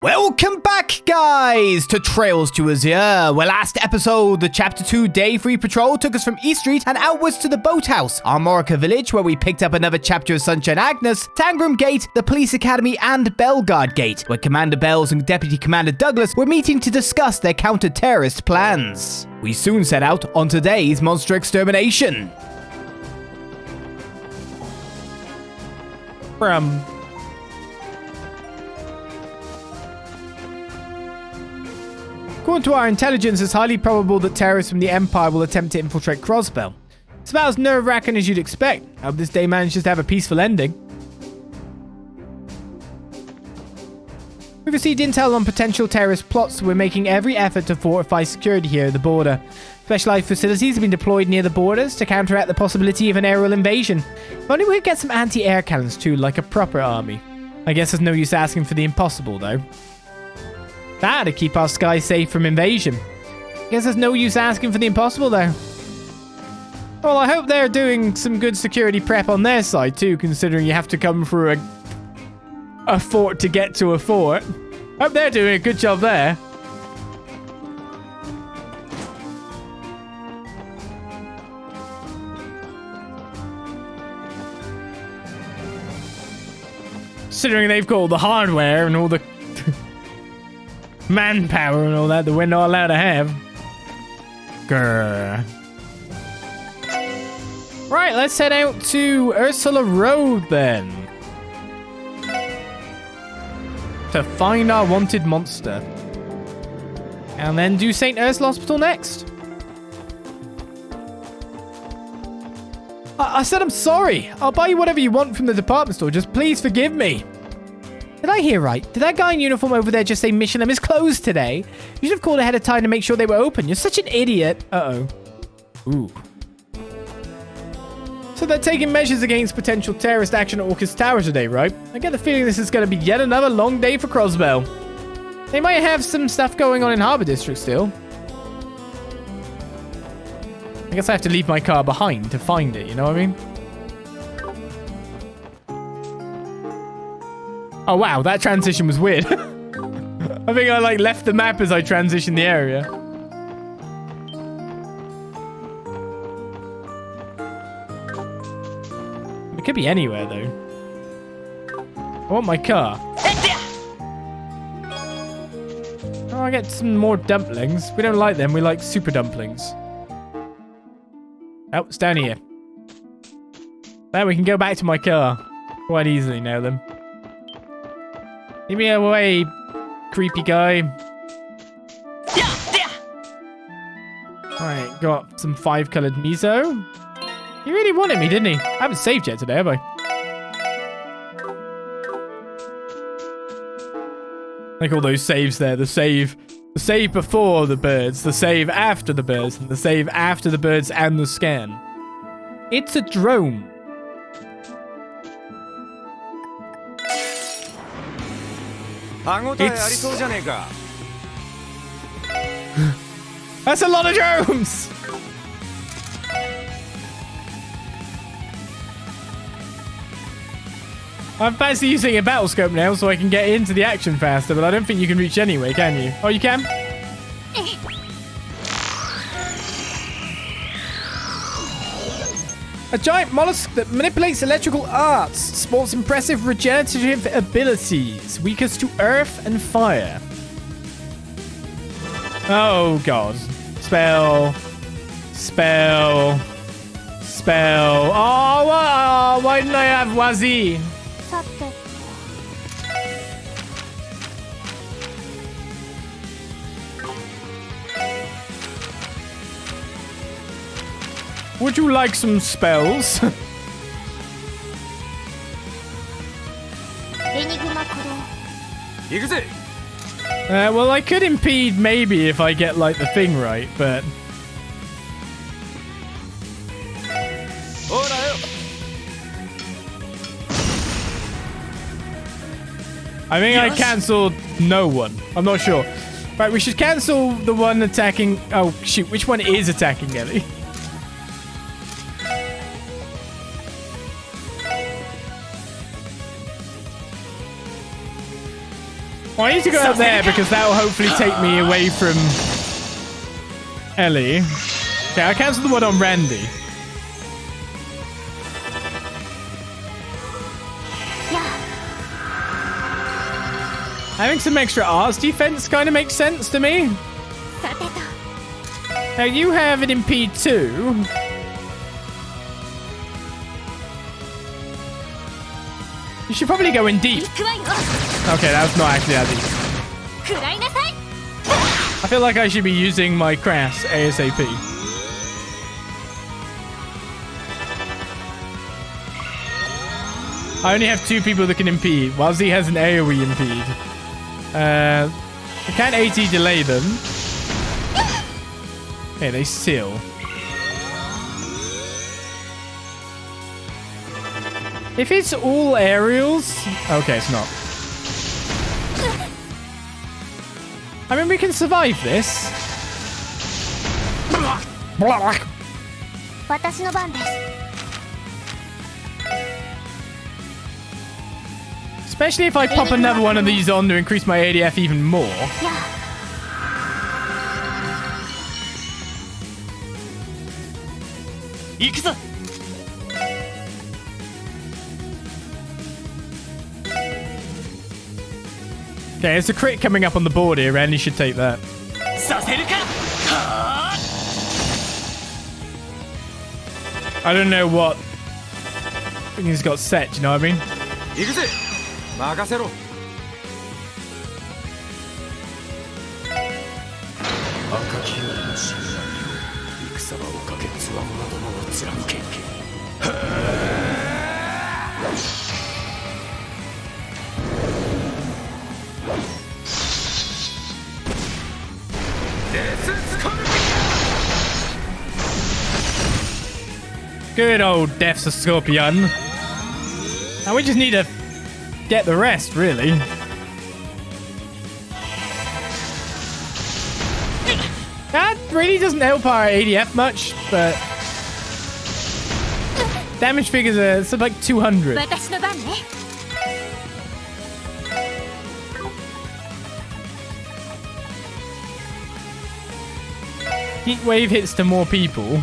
Welcome back, guys, to Trails to Azure, where last episode, the Chapter 2 Day 3 patrol took us from East Street and outwards to the Boathouse, Armorica Village, where we picked up another chapter of Sunshine Agnes, Tangram Gate, the Police Academy, and Bellguard Gate, where Commander Bells and Deputy Commander Douglas were meeting to discuss their counter-terrorist plans. We soon set out on today's monster extermination. According to our intelligence, it's highly probable that terrorists from the Empire will attempt to infiltrate Crossbell. It's about as nerve-wracking as you'd expect. I hope this day manages to have a peaceful ending. We've received intel on potential terrorist plots, so we're making every effort to fortify security here at the border. Specialized facilities have been deployed near the borders to counteract the possibility of an aerial invasion. If only we could get some anti-air cannons too, like a proper army. I guess there's no use asking for the impossible, though. That'd keep our skies safe from invasion. Guess there's no use asking for the impossible, though. Well, I hope they're doing some good security prep on their side, too, considering you have to come through a fort to get to a fort. Hope they're doing a good job there. Considering they've got all the hardware and all the manpower and all that we're not allowed to have. Grr. Right, let's head out to Ursula Road then. To find our wanted monster. And then do St. Ursula Hospital next. I said I'm sorry. I'll buy you whatever you want from the department store. Just please forgive me. Did I hear right? Did that guy in uniform over there just say Michelin is closed today? You should have called ahead of time to make sure they were open. You're such an idiot. Uh-oh. Ooh. So they're taking measures against potential terrorist action at Orcus Tower today, right? I get the feeling this is going to be yet another long day for Crossbell. They might have some stuff going on in Harbour District still. I guess I have to leave my car behind to find it, you know what I mean? Oh, wow, that transition was weird. I think I, left the map as I transitioned the area. It could be anywhere, though. I want my car. Oh, I get some more dumplings. We don't like them. We like super dumplings. Oh, it's down here. There, we can go back to my car. Quite easily now, then. Leave me away, creepy guy. Alright, got some 5-colored miso. He really wanted me, didn't he? I haven't saved yet today, have I? Like all those saves there. The save before the birds, the save after the birds, and the save after the birds and the scan. It's a drone. That's a lot of drones! I'm fancy using a battle scope now so I can get into the action faster, but I don't think you can reach anyway, can you? Oh, you can? A giant mollusk that manipulates electrical arts, sports impressive regenerative abilities, weakest to earth and fire. Oh god. Spell. Oh, why didn't I have Wazi? Would you like some spells? Well, I could impede maybe if I get, the thing right, but... I think I cancelled no one. I'm not sure. Right, we should cancel the one attacking... Oh, shoot. Which one is attacking Ellie? Well, I need to go out there because that will hopefully take me away from Ellie. Okay, I cancelled the one on Randy. Having some extra arts defense kind of makes sense to me. Now you have it in P2. You should probably go in deep. Okay, that's not actually that deep. I feel like I should be using my crass ASAP. I only have 2 people that can impede. Wazzy has an AoE impede. I can't AT delay them. Okay, they seal. If it's all aerials... Okay, it's not. I mean, we can survive this. Especially if I pop another one of these on to increase my ADF even more. Okay, there's a crit coming up on the board here, and you should take that. I don't know what he's got set, you know what I mean? Good old Death's Scorpion. And we just need to get the rest, really. That really doesn't help our ADF much, but... damage figures are it's like 200. Heat wave hits to more people.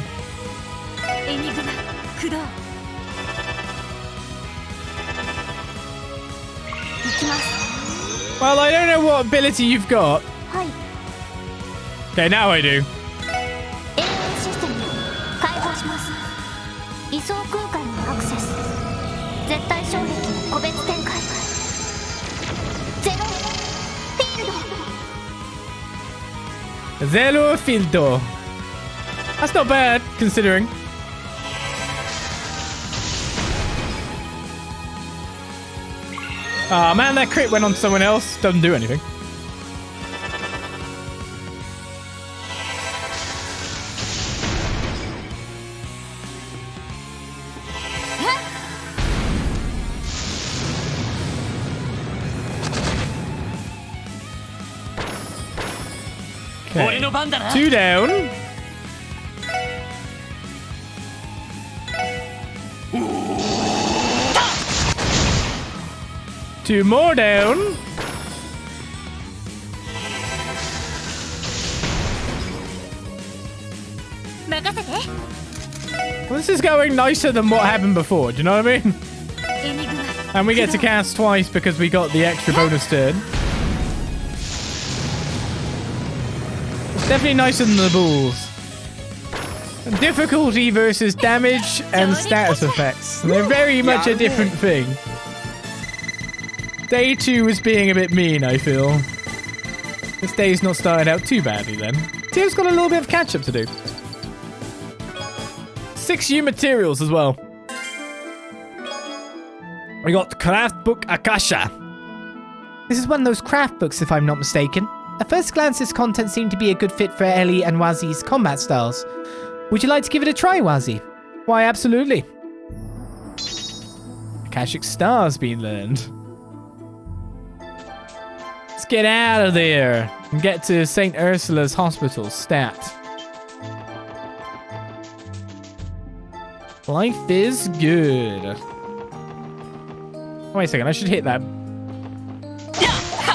Well, I don't know what ability you've got. Okay, now I do. Zero filter. That's not bad, considering. Ah, man, that crit went on someone else. Doesn't do anything. Okay. 2 down. Two more down. Well, this is going nicer than what happened before, do you know what I mean? And we get to cast twice because we got the extra bonus turn. It's definitely nicer than the bulls. Difficulty versus damage and status effects. They're very much a different thing. Day 2 is being a bit mean, I feel. This day's not started out too badly then. Tio's got a little bit of catch-up to do. 6 new materials as well. We got Craft Book Akasha. This is one of those craft books, if I'm not mistaken. At first glance, this content seemed to be a good fit for Ellie and Wazi's combat styles. Would you like to give it a try, Wazi? Why, absolutely. Akashic Star's been learned. Let's get out of there and get to St. Ursula's Hospital. Stat. Life is good. Oh, wait a second. I should hit that.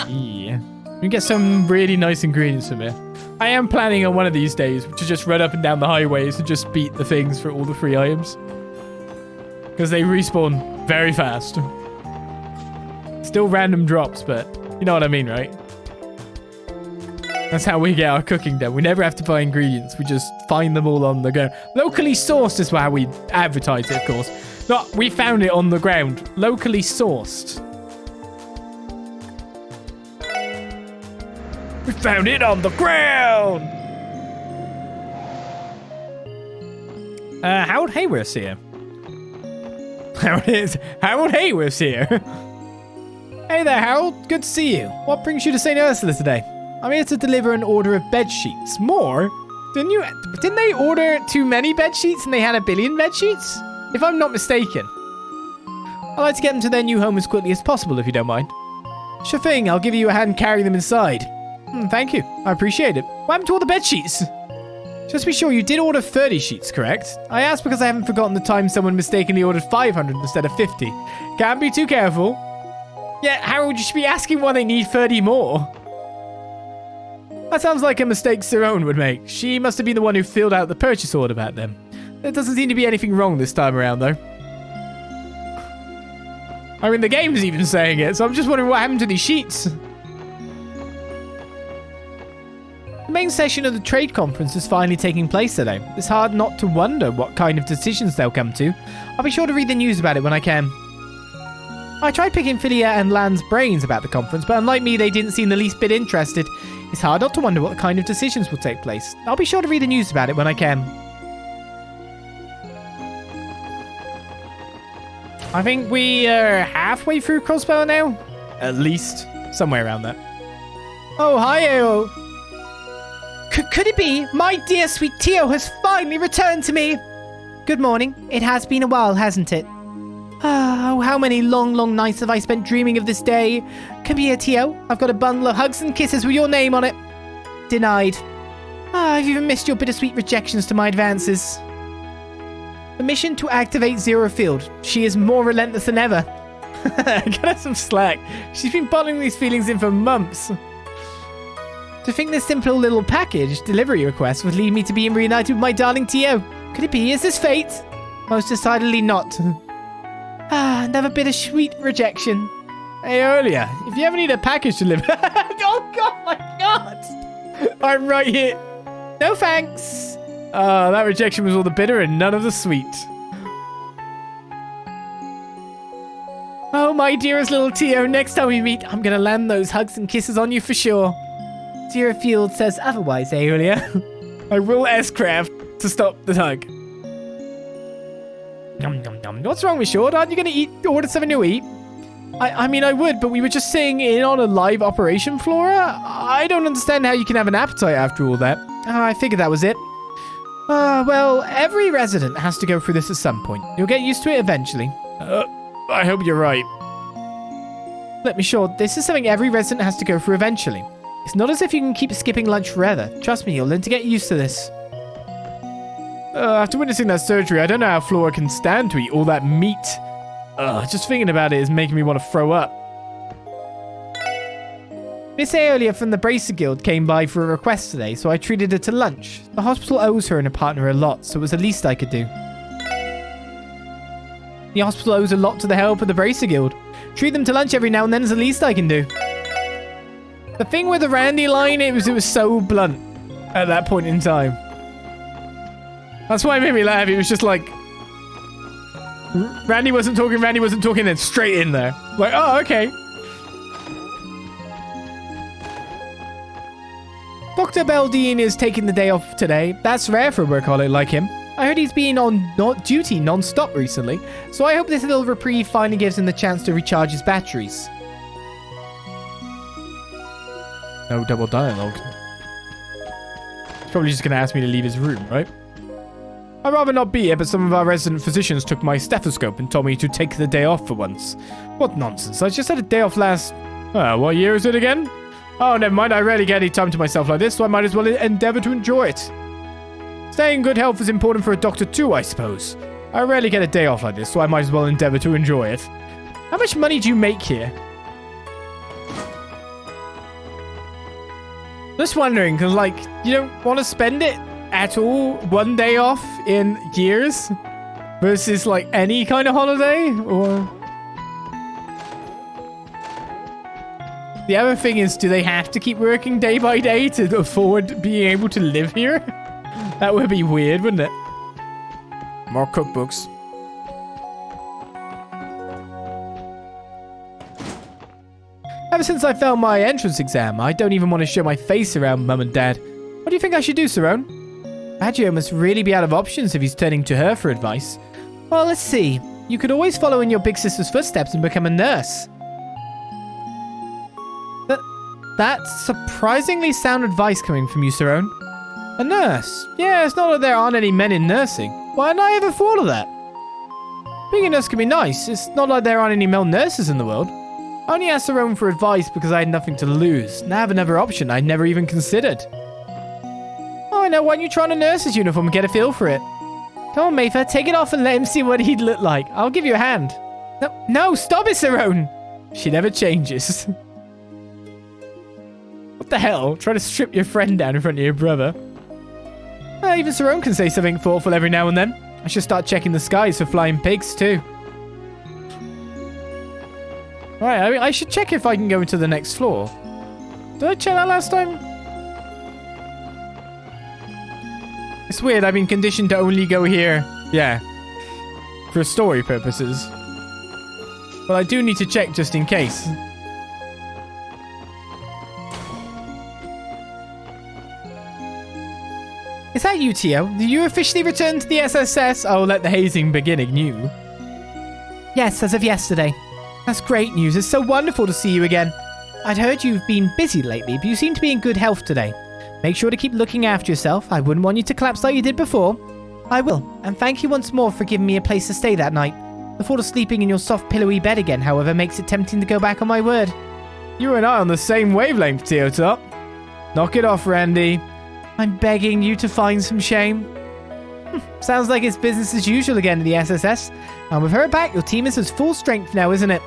Yeah. We get some really nice ingredients from here. I am planning on one of these days to just run up and down the highways and just beat the things for all the free items. Because they respawn very fast. Still random drops, but you know what I mean, right? That's how we get our cooking done. We never have to buy ingredients. We just find them all on the go. Locally sourced is how we advertise it, of course. Not, we found it on the ground. Locally sourced. We found it on the ground! Harold Hayworth's here. Harold Hayworth's here. Hey there, Harold. Good to see you. What brings you to St. Ursula today? I'm here to deliver an order of bed sheets. More? Didn't they order too many bed sheets and they had 1 billion bed sheets? If I'm not mistaken. I'd like to get them to their new home as quickly as possible, if you don't mind. Sure thing. I'll give you a hand carrying them inside. Thank you. I appreciate it. What happened to all the bed sheets? Just to be sure, you did order 30 sheets, correct? I asked because I haven't forgotten the time someone mistakenly ordered 500 instead of 50. Can't be too careful. Yeah, Harold, you should be asking why they need 30 more. That sounds like a mistake Cerrone would make. She must have been the one who filled out the purchase order back then. There doesn't seem to be anything wrong this time around, though. I mean, the game's even saying it, so I'm just wondering what happened to these sheets. The main session of the trade conference is finally taking place today. It's hard not to wonder what kind of decisions they'll come to. I'll be sure to read the news about it when I can. I tried picking Philia and Lan's brains about the conference, but unlike me, they didn't seem the least bit interested. It's hard not to wonder what kind of decisions will take place. I'll be sure to read the news about it when I can. I think we are halfway through Crossbell now. At least. Somewhere around that. Oh, hi, Ao. Could it be? My dear sweet Tio has finally returned to me. Good morning. It has been a while, hasn't it? Oh, how many long, long nights have I spent dreaming of this day? Come here, Tio. I've got a bundle of hugs and kisses with your name on it. Denied. I've even missed your bittersweet rejections to my advances. The mission to activate Zero Field. She is more relentless than ever. Got her some slack. She's been bottling these feelings in for months. To think this simple little package delivery request would lead me to being reunited with my darling Tio. Could it be? Is this fate? Most decidedly not. Another bittersweet rejection. Hey, earlier, if you ever need a package delivered... oh, God, my God! I'm right here. No thanks. That rejection was all the bitter and none of the sweet. Oh, my dearest little Tio, next time we meet, I'm going to land those hugs and kisses on you for sure. Zero Field says otherwise, Aurelia. I will S-craft to stop the hug. Nom, nom, nom. What's wrong with Short? Aren't you going to order something to eat? I mean, I would, but we were just saying in on a live operation, Flora. I don't understand how you can have an appetite after all that. I figured that was it. Well, every resident has to go through this at some point. You'll get used to it eventually. I hope you're right. Let me sure, this is something every resident has to go through eventually. It's not as if you can keep skipping lunch forever. Trust me, you'll learn to get used to this. After witnessing that surgery, I don't know how Flora can stand to eat all that meat. Just thinking about it is making me want to throw up. Miss Aeolia from the Bracer Guild came by for a request today, so I treated her to lunch. The hospital owes her and her partner a lot, so it was the least I could do. The hospital owes a lot to the help of the Bracer Guild. Treat them to lunch every now and then is the least I can do. The thing with the Randy line, it was so blunt at that point in time. That's why it made me laugh. It was just like... Randy wasn't talking, then straight in there. Like, oh, okay. Dr. Beldine is taking the day off today. That's rare for a workaholic like him. I heard he's been on duty non-stop recently, so I hope this little reprieve finally gives him the chance to recharge his batteries. No double dialogue. He's probably just going to ask me to leave his room, right? I'd rather not be here, but some of our resident physicians took my stethoscope and told me to take the day off for once. What nonsense. I just had a day off last... what year is it again? Oh, never mind. I rarely get any time to myself like this, so I might as well endeavor to enjoy it. Staying in good health is important for a doctor too, I suppose. I rarely get a day off like this, so I might as well endeavor to enjoy it. How much money do you make here? Just wondering, because, like, you don't want to spend it at all, one day off in years, versus, like, any kind of holiday, or... The other thing is, do they have to keep working day by day to afford being able to live here? That would be weird, wouldn't it? More cookbooks. Ever since I failed my entrance exam, I don't even want to show my face around Mum and Dad. What do you think I should do, Sarone? Baggio must really be out of options if he's turning to her for advice. Well, let's see. You could always follow in your big sister's footsteps and become a nurse. That's surprisingly sound advice coming from you, Sarone. A nurse? Yeah, it's not that there aren't any men in nursing. Why hadn't I ever thought of that? Being a nurse can be nice. It's not like there aren't any male nurses in the world. I only asked Sarone for advice because I had nothing to lose. Now I have another option I'd never even considered. Oh, I know. Why don't you try on a nurse's uniform and get a feel for it? Come on, Mayfair. Take it off and let him see what he'd look like. I'll give you a hand. No, stop it, Sarone. She never changes. What the hell? Try to strip your friend down in front of your brother. Even Sarone can say something thoughtful every now and then. I should start checking the skies for flying pigs, too. Right, I should check if I can go into the next floor. Did I check that last time? It's weird, I've been conditioned to only go here. Yeah. For story purposes. But I do need to check just in case. Is that you, Tio? Did you officially return to the SSS? Oh, let the hazing begin anew. Yes, as of yesterday. That's great news. It's so wonderful to see you again. I'd heard you've been busy lately, but you seem to be in good health today. Make sure to keep looking after yourself. I wouldn't want you to collapse like you did before. I will. And thank you once more for giving me a place to stay that night. The thought of sleeping in your soft, pillowy bed again, however, makes it tempting to go back on my word. You and I on the same wavelength, Tio Top. Knock it off, Randy. I'm begging you to find some shame. Sounds like it's business as usual again in the SSS. And with her back, your team is at full strength now, isn't it?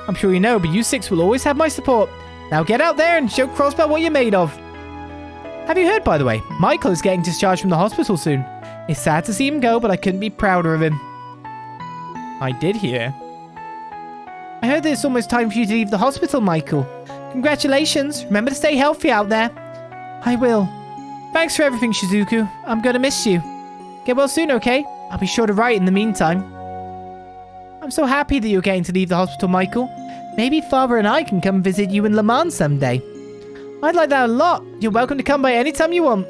I'm sure you know, but you six will always have my support. Now get out there and show Crossbell what you're made of. Have you heard, by the way? Michael is getting discharged from the hospital soon. It's sad to see him go, but I couldn't be prouder of him. I did hear. I heard that it's almost time for you to leave the hospital, Michael. Congratulations. Remember to stay healthy out there. I will. Thanks for everything, Shizuku. I'm gonna miss you. Get well soon, okay? I'll be sure to write in the meantime. I'm so happy that you're getting to leave the hospital, Michael. Maybe Father and I can come visit you in Le Mans someday. I'd like that a lot. You're welcome to come by any time you want.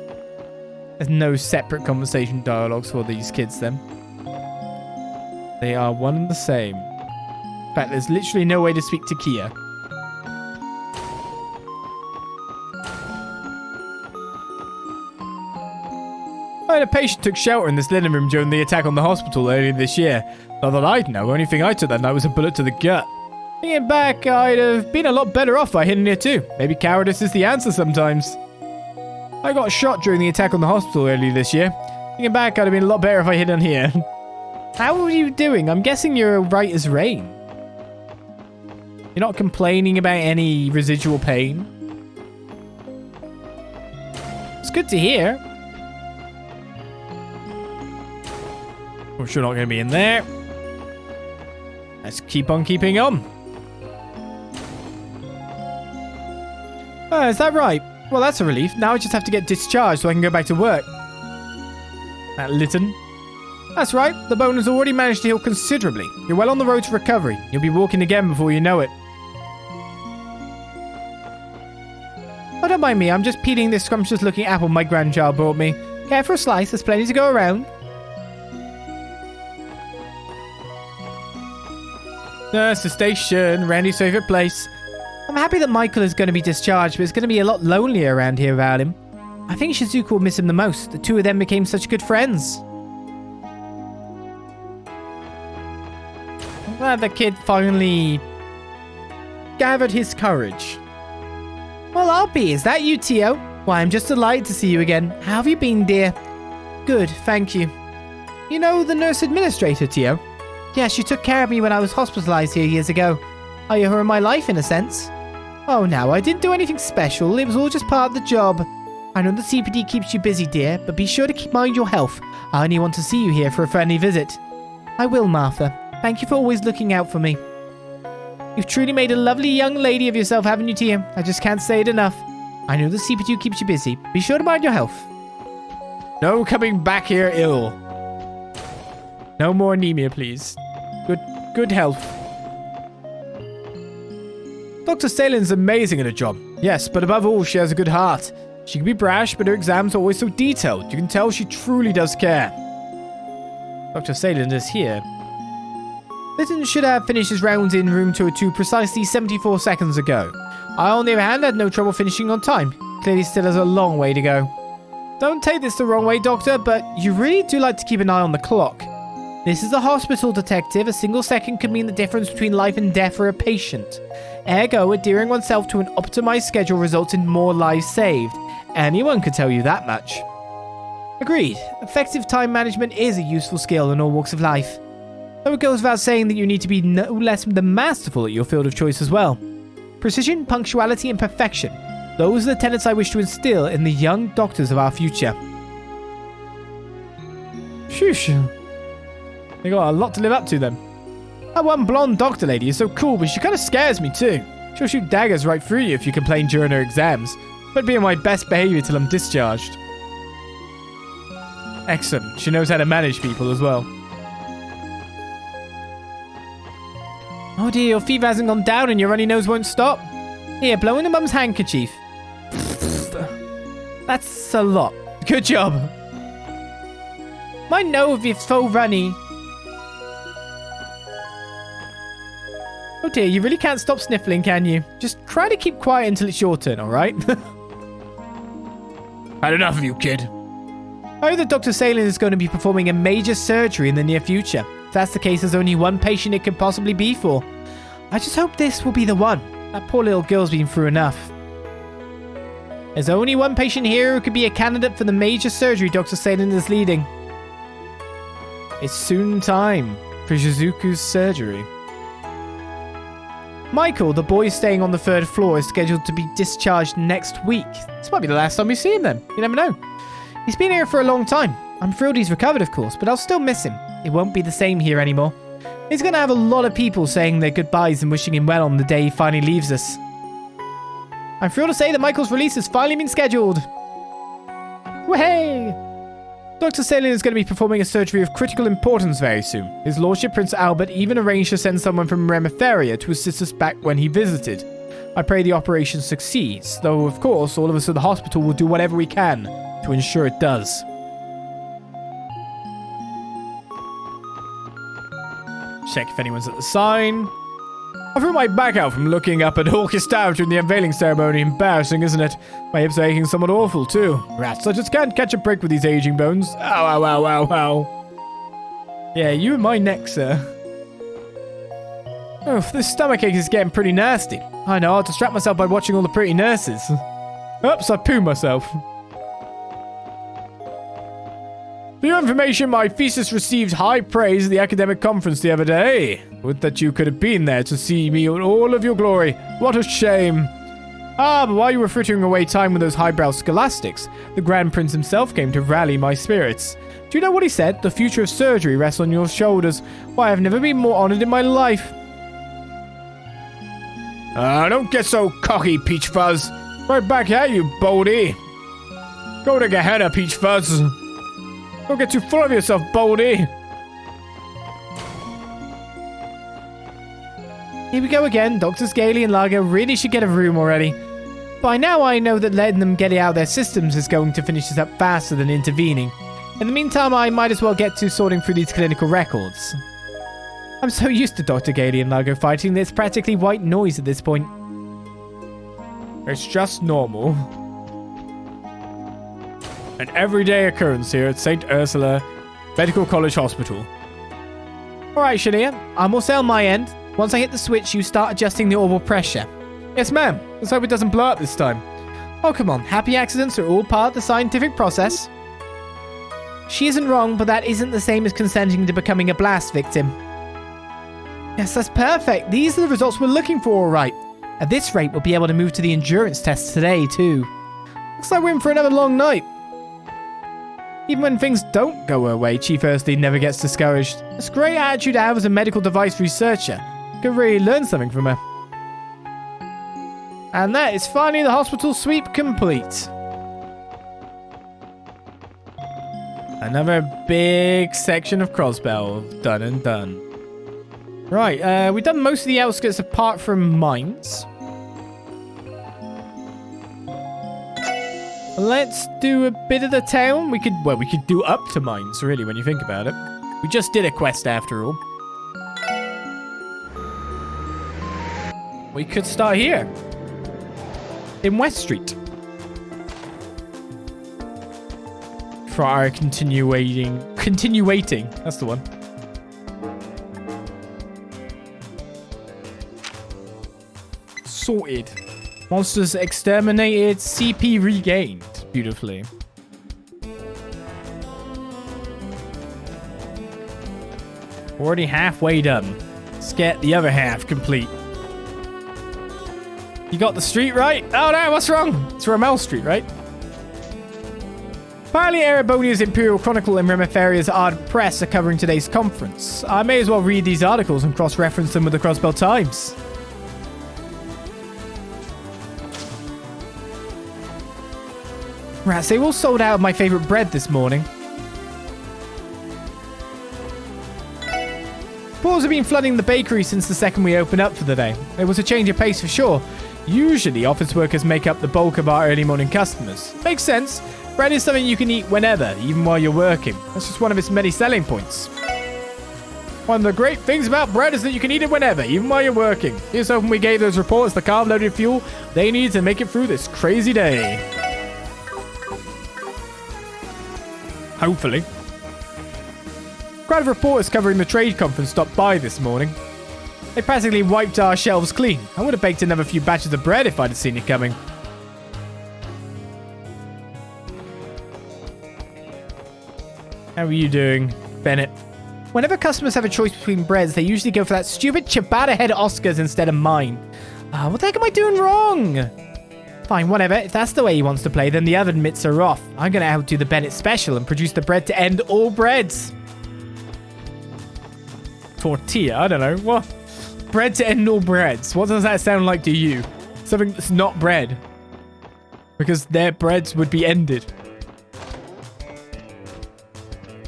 There's no separate conversation dialogues for these kids, then. They are one and the same. In fact, there's literally no way to speak to Kia. I had a patient took shelter in this linen room during the attack on the hospital earlier this year. Not that I'd know, only thing I took that night was a bullet to the gut. Thinking back, I'd have been a lot better off by hidden here too. Maybe cowardice is the answer sometimes. I got shot during the attack on the hospital earlier this year. Thinking back, I'd have been a lot better if I hid in here. How are you doing? I'm guessing you're right as rain. You're not complaining about any residual pain. It's good to hear. We're sure not going to be in there. Let's keep on keeping on. Oh, is that right? Well, that's a relief. Now I just have to get discharged so I can go back to work. That Lytton. That's right. The bone has already managed to heal considerably. You're well on the road to recovery. You'll be walking again before you know it. Oh, don't mind me. I'm just peeling this scrumptious-looking apple my grandchild brought me. Care for a slice? There's plenty to go around. Nurse station, Randy's favourite place. I'm happy that Michael is going to be discharged, but it's going to be a lot lonelier around here without him. I think Shizuku will miss him the most. The two of them became such good friends. I'm glad the kid finally gathered his courage. Well, I'll be. Is that you, Tio? Why, I'm just delighted to see you again. How have you been, dear? Good, thank you. You know the nurse administrator, Tio? Yeah, she took care of me when I was hospitalized here years ago. I owe her my life, in a sense. Oh, no, I didn't do anything special. It was all just part of the job. I know the CPD keeps you busy, dear, but be sure to keep mind your health. I only want to see you here for a friendly visit. I will, Martha. Thank you for always looking out for me. You've truly made a lovely young lady of yourself, haven't you, dear? I just can't say it enough. I know the CPD keeps you busy. Be sure to mind your health. No coming back here ill. No more anemia, please. Good health. Dr. Salen's amazing at her job. Yes, but above all, she has a good heart. She can be brash, but her exams are always so detailed. You can tell she truly does care. Dr. Salen is here. Lytton should have finished his rounds in room 202 precisely 74 seconds ago. I, on the other hand, had no trouble finishing on time. Clearly still has a long way to go. Don't take this the wrong way, Doctor, but you really do like to keep an eye on the clock. This is a hospital, detective. A single second could mean the difference between life and death for a patient. Ergo, adhering oneself to an optimized schedule results in more lives saved. Anyone could tell you that much. Agreed. Effective time management is a useful skill in all walks of life. Though it goes without saying that you need to be no less than masterful at your field of choice as well. Precision, punctuality, and perfection. Those are the tenets I wish to instill in the young doctors of our future. Shoosh. They got a lot to live up to then. That one blonde doctor lady is so cool, but she kind of scares me too. She'll shoot daggers right through you if you complain during her exams. But be on my best behavior till I'm discharged. Excellent. She knows how to manage people as well. Oh dear, your fever hasn't gone down and your runny nose won't stop. Here, blow in the mum's handkerchief. That's a lot. Good job. My nose is so runny. Oh dear, you really can't stop sniffling, can you? Just try to keep quiet until it's your turn, alright? Had enough of you, kid. I heard that Dr. Salen is going to be performing a major surgery in the near future. If that's the case, there's only one patient it could possibly be for. I just hope this will be the one. That poor little girl's been through enough. There's only one patient here who could be a candidate for the major surgery Dr. Salen is leading. It's soon time for Shizuku's surgery. Michael, the boy staying on the 3rd floor, is scheduled to be discharged next week. This might be the last time we see him then. You never know. He's been here for a long time. I'm thrilled he's recovered, of course, but I'll still miss him. It won't be the same here anymore. He's going to have a lot of people saying their goodbyes and wishing him well on the day he finally leaves us. I'm thrilled to say that Michael's release has finally been scheduled. Wahey! Dr. Salen is going to be performing a surgery of critical importance very soon. His Lordship Prince Albert even arranged to send someone from Remetheria to assist us back when he visited. I pray the operation succeeds, though of course all of us at the hospital will do whatever we can to ensure it does. Check if anyone's at the sign. I threw my back out from looking up at hawkish stare during the unveiling ceremony. Embarrassing, isn't it? My hips are aching somewhat awful, too. Rats, I just can't catch a break with these aging bones. Ow, ow, ow, ow, ow. Yeah, you and my neck, sir. Oh, this stomachache is getting pretty nasty. I know, I'll distract myself by watching all the pretty nurses. Oops, I pooed myself. For your information, my thesis received high praise at the academic conference the other day. Would that you could have been there to see me in all of your glory. What a shame. Ah, but while you were frittering away time with those highbrow scholastics, the Grand Prince himself came to rally my spirits. Do you know what he said? The future of surgery rests on your shoulders. Why, I've never been more honored in my life. Don't get so cocky, Peach Fuzz. Right back at you, Baldy. Go to Gehenna, Peach Fuzz. Don't get too full of yourself, Baldy. Here we go again. Doctors Gailey and Largo really should get a room already. By now I know that letting them get it out of their systems is going to finish this up faster than intervening. In the meantime, I might as well get to sorting through these clinical records. I'm so used to Dr. Gailey and Largo fighting that it's practically white noise at this point. It's just normal. An everyday occurrence here at St. Ursula Medical College Hospital. Alright, Shania, I'm all set on my end. Once I hit the switch, you start adjusting the orbital pressure. Yes, ma'am. Let's hope it doesn't blow up this time. Oh, come on. Happy accidents are all part of the scientific process. She isn't wrong, but that isn't the same as consenting to becoming a blast victim. Yes, that's perfect. These are the results we're looking for, all right. At this rate, we'll be able to move to the endurance test today, too. Looks like we're in for another long night. Even when things don't go her way, Chief Ursula never gets discouraged. It's a great attitude to have as a medical device researcher. You can really learn something from her. And that is finally the hospital sweep complete. Another big section of Crossbell done and done. Right, we've done most of the outskirts apart from mines. Let's do a bit of the town. We could do up to mines, really, when you think about it. We just did a quest after all. We could start here. In West Street. For our continuating, that's the one. Sorted. Monsters exterminated, CP regained. Beautifully. Already halfway done. Let's get the other half complete. You got the street right? Oh no, what's wrong? It's Rommel Street, right? Apparently, Erebonia's Imperial Chronicle and Remiferia's Ardent Press are covering today's conference. I may as well read these articles and cross-reference them with the Crossbell Times. Rats, they all sold out of my favourite bread this morning. Paws have been flooding the bakery since the second we opened up for the day. It was a change of pace for sure. Usually, office workers make up the bulk of our early morning customers. Makes sense. Bread is something you can eat whenever, even while you're working. That's just one of its many selling points. One of the great things about bread is that you can eat it whenever, even while you're working. Here's hoping we gave those reporters the carb-loaded fuel they need to make it through this crazy day. Hopefully. A crowd of reporters covering the trade conference stopped by this morning. They practically wiped our shelves clean. I would have baked another few batches of bread if I'd have seen it coming. How are you doing, Bennett? Whenever customers have a choice between breads, they usually go for that stupid ciabatta head Oscars instead of mine. What the heck am I doing wrong? Fine, whatever. If that's the way he wants to play, then the oven mitts are off. I'm going to outdo the Bennett special and produce the bread to end all breads. Tortilla? I don't know. What? Bread to end all breads. What does that sound like to you? Something that's not bread. Because their breads would be ended.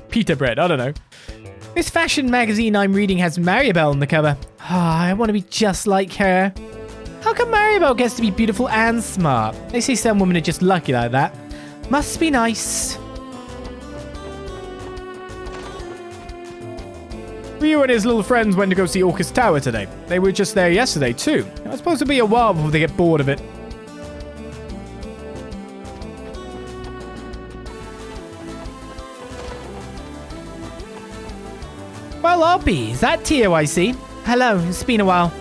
Pita bread. I don't know. This fashion magazine I'm reading has Maribel on the cover. I want to be just like her. How come Maribel gets to be beautiful and smart? They say some women are just lucky like that. Must be nice. Ryu and his little friends went to go see Orcus Tower today. They were just there yesterday too. I suppose it'll be a while before they get bored of it. Well, I'll be. Is that Tio I see? Hello, it's been a while.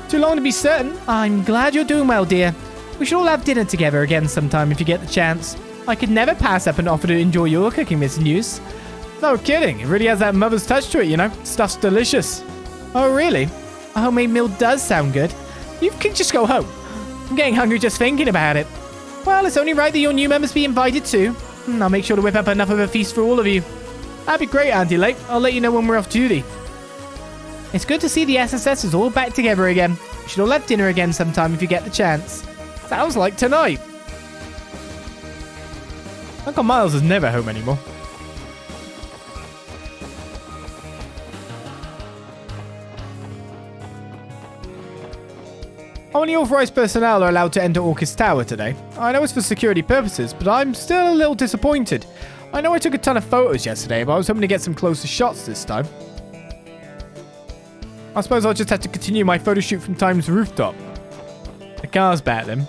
Too long to be certain. I'm glad you're doing well, dear. We should all have dinner together again sometime if you get the chance. I could never pass up an offer to enjoy your cooking, Miss News. No kidding. It really has that mother's touch to it, you know. Stuff's delicious. Oh, really? A homemade meal does sound good. You can just go home. I'm getting hungry just thinking about it. Well, it's only right that your new members be invited too. I'll make sure to whip up enough of a feast for all of you. That'd be great, Auntie Lake. I'll let you know when we're off duty. It's good to see the SSS all back together again. We should all have dinner again sometime if you get the chance. Sounds like tonight. Uncle Miles is never home anymore. Only authorized personnel are allowed to enter Orcus Tower today. I know it's for security purposes, but I'm still a little disappointed. I know I took a ton of photos yesterday, but I was hoping to get some closer shots this time. I suppose I'll just have to continue my photo shoot from Time's rooftop. The car's back then.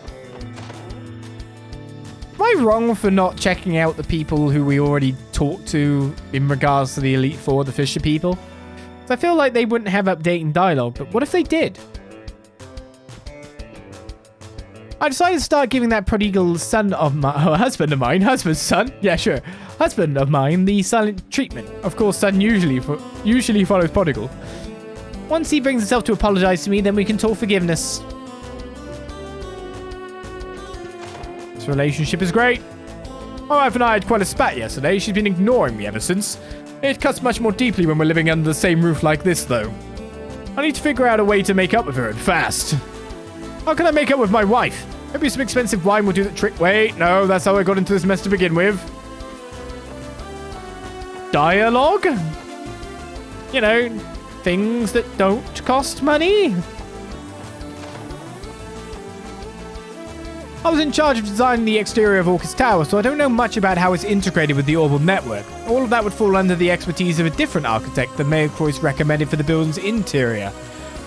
Am I wrong for not checking out the people who we already talked to in regards to the Elite Four, the Fisher people? I feel like they wouldn't have updating dialogue, but what if they did? I decided to start giving that prodigal son of husband of mine, husband's son, yeah sure, husband of mine, the silent treatment. Of course, son usually follows prodigal. Once he brings himself to apologize to me, then we can talk forgiveness. This relationship is great. My wife and I had quite a spat yesterday. She's been ignoring me ever since. It cuts much more deeply when we're living under the same roof like this, though. I need to figure out a way to make up with her and fast. How can I make up with my wife? Maybe some expensive wine will do the trick. Wait, no, that's how I got into this mess to begin with. Dialogue? You know, things that don't cost money? I was in charge of designing the exterior of Orcus Tower, so I don't know much about how it's integrated with the orbital network. All of that would fall under the expertise of a different architect that Mayor Croix recommended for the building's interior.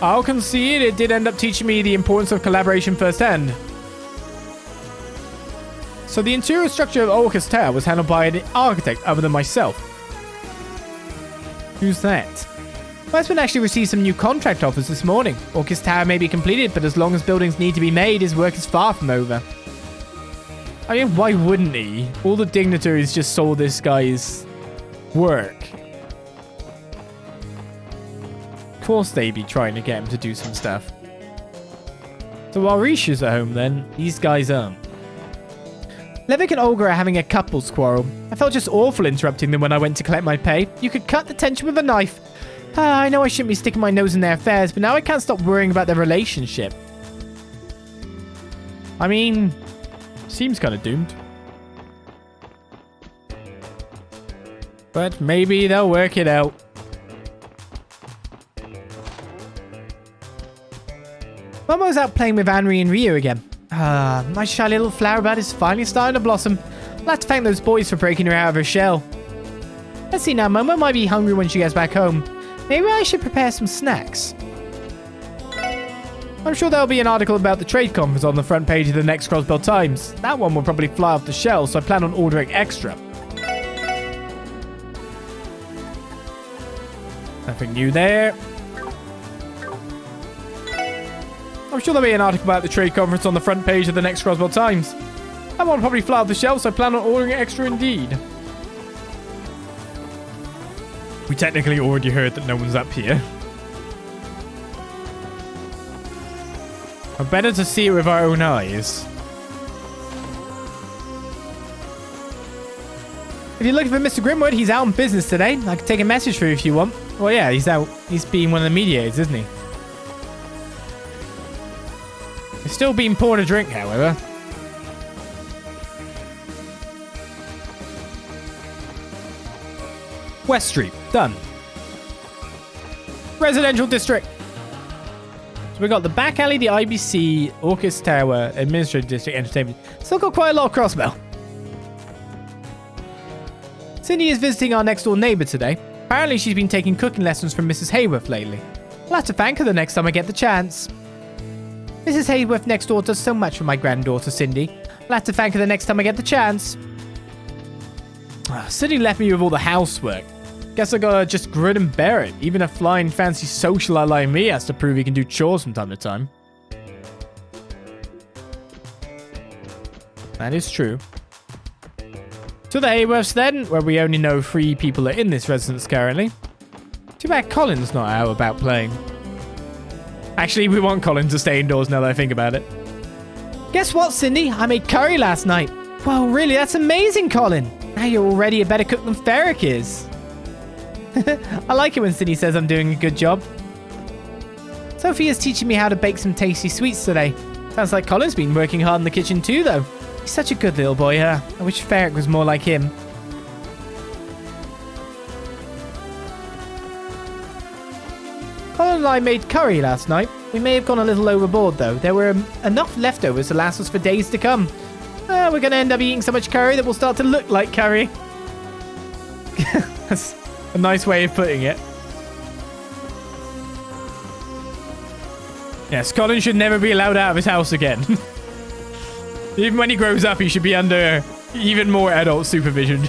I'll concede it did end up teaching me the importance of collaboration firsthand. So the interior structure of Orcus Tower was handled by an architect other than myself. Who's that? My husband actually received some new contract offers this morning. Orcus Tower may be completed, but as long as buildings need to be made, his work is far from over. I mean, why wouldn't he? All the dignitaries just saw this guy's work. Of course they'd be trying to get him to do some stuff. So while Risha's at home then, these guys aren't. Levick and Olga are having a couples quarrel. I felt just awful interrupting them when I went to collect my pay. You could cut the tension with a knife. I know I shouldn't be sticking my nose in their affairs, but now I can't stop worrying about their relationship. I mean, seems kind of doomed. But maybe they'll work it out. Momo's out playing with Anri and Ryu again. My shy little flower bud is finally starting to blossom. I'll have to thank those boys for breaking her out of her shell. Let's see now, Momo might be hungry when she gets back home. Maybe I should prepare some snacks. I'm sure there'll be an article about the trade conference on the front page of the next Crossbell Times. That one will probably fly off the shelves, so I plan on ordering extra. Nothing new there. I'm sure there'll be an article about the trade conference on the front page of the next Crossbell Times. That one will probably fly off the shelves, so I plan on ordering extra indeed. We technically already heard that no one's up here. But better to see it with our own eyes. If you're looking for Mr. Grimwood, he's out on business today. I can take a message for you if you want. Well, yeah, he's out. He's being one of the mediators, isn't he? He's still being poured a drink, however. West Street. Done. Residential district. So we got the back alley, the IBC, Orcus Tower, Administrative District, Entertainment. Still got quite a lot of Crossbell. Cindy is visiting our next door neighbor today. Apparently she's been taking cooking lessons from Mrs. Hayworth lately. I'll have to thank her the next time I get the chance. Mrs. Hayworth next door does so much for my granddaughter, Cindy. I'll have to thank her the next time I get the chance. Cindy left me with all the housework. Guess I gotta just grin and bear it. Even a flying fancy socialite like me has to prove he can do chores from time to time. That is true. To the Hayworths then, where we only know 3 people are in this residence currently. Too bad Colin's not out about playing. Actually, we want Colin to stay indoors now that I think about it. Guess what, Cindy? I made curry last night. Well, really, that's amazing, Colin. Now you're already a better cook than Ferric is. I like it when Cindy says I'm doing a good job. Sophie is teaching me how to bake some tasty sweets today. Sounds like Colin's been working hard in the kitchen too, though. He's such a good little boy, huh? I wish Ferric was more like him. Colin and I made curry last night. We may have gone a little overboard, though. There were enough leftovers to last us for days to come. We're going to end up eating so much curry that we'll start to look like curry. That's a nice way of putting it. Yes, Colin should never be allowed out of his house again. Even when he grows up, he should be under even more adult supervision.